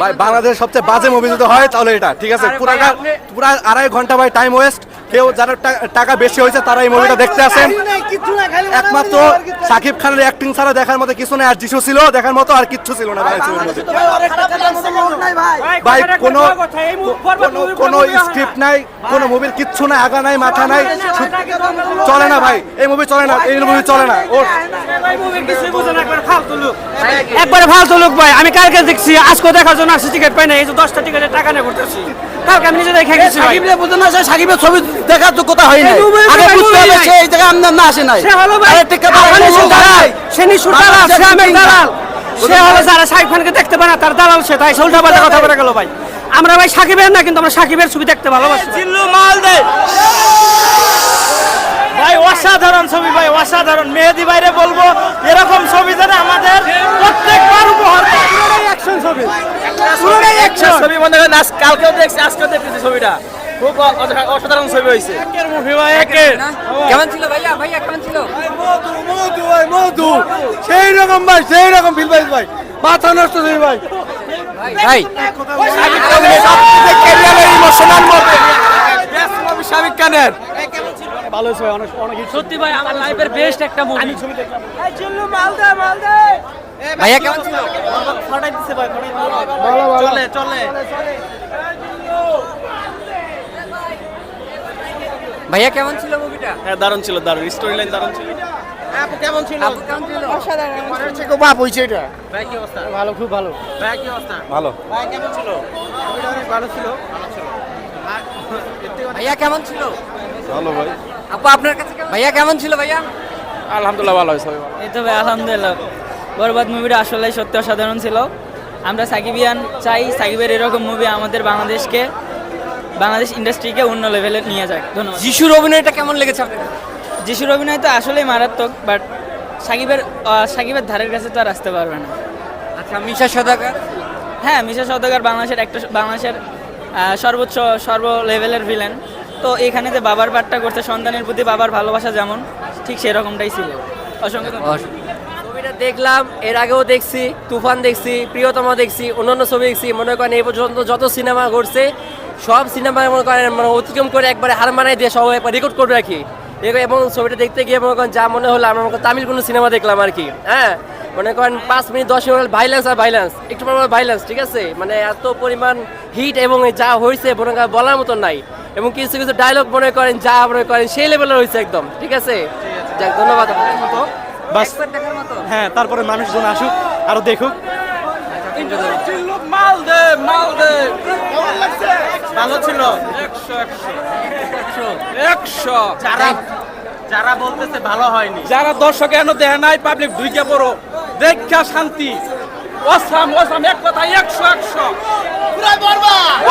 ভাই বাংলাদেশের সবচেয়ে বাজে মুভি যদি হয় তাহলে এটা, ঠিক আছে? পুরা 2.5 ঘন্টা ভাই টাইম ওয়েস্ট। কেউ যারা টাকা বেশি হয়েছে তারা এই মুভিটা দেখতে আসেন। একমাত্র শাকিব খানের অ্যাক্টিং ছাড়া দেখার মতো কিছু নেই, আর যিশু ছিল দেখার মতো, আর কিচ্ছু ছিল না ভাই। ভাই কোনো স্ক্রিপ্ট নাই, কোনো মুভির কিচ্ছু নাই, আগা নাই মাথা নাই, চলে না ভাই এই মুভি, চলে না এই মুভি, চলে না। একবারে ফালতু লোক ভাই। আমি কালকে দেখছি, আজকে দেখার জন্য আসছি, টিকিট পাই না, এই যে 10টা টিকিটের টাকা নিয়ে করতেছি। কালকে আমি নিজে দেখে গেছি। সাকিবরে বুঝো না, সাকিবের ছবি দেখার তো কথা হয় না, আগে বুঝতে হবে সে এই জায়গায় আমদান না আসে নাই। সে হলো ভাই সে নিশুর দালাল, সে আমের দালাল, সে হলো যারা সাকিব খানকে দেখতে পারে না তার দালাল সে, তাই উল্টা পাল্টা কথা বলে গেল ভাই। আমরা ভাই সাকিবের না, কিন্তু আমরা সাকিবের ছবি দেখতে ভালোবাসি। জিল্লু মাল দে ভাই, অসাধারণ ছবি ভাই, অসাধারণ। মেহেদী ভাইরে বলবো এরকম ছবি যেন আমাদের প্রত্যেকবার উপহার দেয়। অ্যাকশন ছবি, পুরোটাই অ্যাকশন ছবি। মনে হয় কালকেও দেখছি, আজকেও দেখতেছি, ছবিটা খুব অসাধারণ ছবি হয়েছে। একের মুভি ভাই, একের। কেমন ছিল ভাইয়া? ভাইয়া কেমন ছিল? মধু ভাই, মধু সেই রকম ভাই, সেই রকম ফিল ভাই, ভাই মাথা নষ্ট হয়ে ভাই। ভাই শাকিব খানের ভালো হয়েছে ভাই, অনেক সত্যি ভাই আমার লাইফের বেস্ট একটা মুভি। ভাইয়া কেমন ছিল? চলে চলে। ভাইয়া কেমন ছিল মুভিটা? হ্যাঁ দারুণ ছিল, দারুণ স্টোরি লাইন, দারুণ ছিল। আপু কেমন ছিল? বাপ হইছে এটা। ভাই কি অবস্থা? ভালো, খুব ভালো। ভাই কি অবস্থা? ভালো। ভাই কেমন ছিল? ভালো ছিল। ভাইয়া কেমন ছিল? ভালো ভাই। আপু আপনার কাছে ভাইয়া কেমন ছিল? ভাইয়া আলহামদুলিল্লাহ ভালো হয়েছে। এই তো ভাই আলহামদুলিল্লাহ, বরবাদ মুভিটা আসলে সত্যি অসাধারণ ছিল। আমরা সাকিবিয়ান চাই সাকিবের এরকম মুভি আমাদের বাংলাদেশ ইন্ডাস্ট্রিকে অন্য লেভেলে নিয়ে যায়। ধন্যবাদ। যিশুর অভিনয়টা কেমন লেগেছে আপনার? যিশুর অভিনয় তো আসলেই মারাত্মক, বাট সাকিবের ধারের কাছে তো আর আসতে পারবে না। আচ্ছা মিশা সওদাগর? হ্যাঁ, মিশা সওদাগর বাংলাদেশের সর্বোচ্চ সর্ব লেভেলের ভিলেন। তো এখানে যে বাবার পাঠটা করছে, সন্তানের প্রতি বাবার ভালোবাসা যেমন, ঠিক সেরকমটাই ছিল। অসংখ্য ছবিটা দেখলাম, এর আগেও দেখছি, তুফান দেখছি, প্রিয়তমা দেখছি, অন্যান্য ছবি দেখছি। মনে করেন এই পর্যন্ত যত সিনেমা করছে সব সিনেমা মনে করেন মানে অতিক্রম করে একবারে হার মানাই দিয়ে সব একবার রেকর্ড করে রাখি। এবং ছবিটা দেখতে গিয়ে মনে করেন যা মনে হলো আমরা তামিল কোনো সিনেমা দেখলাম আর কি। হ্যাঁ, মনে করেন 5 মিনিট 10 মিনিট ভাইলেন্স আর ভাইলেন্স, একটু পরিমাণ ভাইলেন্স, ঠিক আছে? মানে এত পরিমাণ হিট এবং যা হয়েছে মনে করেন বলার মতো নাই। এবং কিছু কিছু ডায়লগ মনে করেন যা মনে করেন সেই লেভেলের হয়েছে একদম, ঠিক আছে? যাক, ধন্যবাদ বাস হ্যাঁ, তারপরে মানুষজন আসুক আরো দেখুক। মাল দে মাল দে, ভালো ছিল। 100 যারা বলতেছে ভালো হয়নি, যারা দর্শক এন দেয় নাই, পাবলিক ঢুকে পড়ো, দেখা শান্তি। ওসাম এক কথা, 100 পুরা বরবাদ।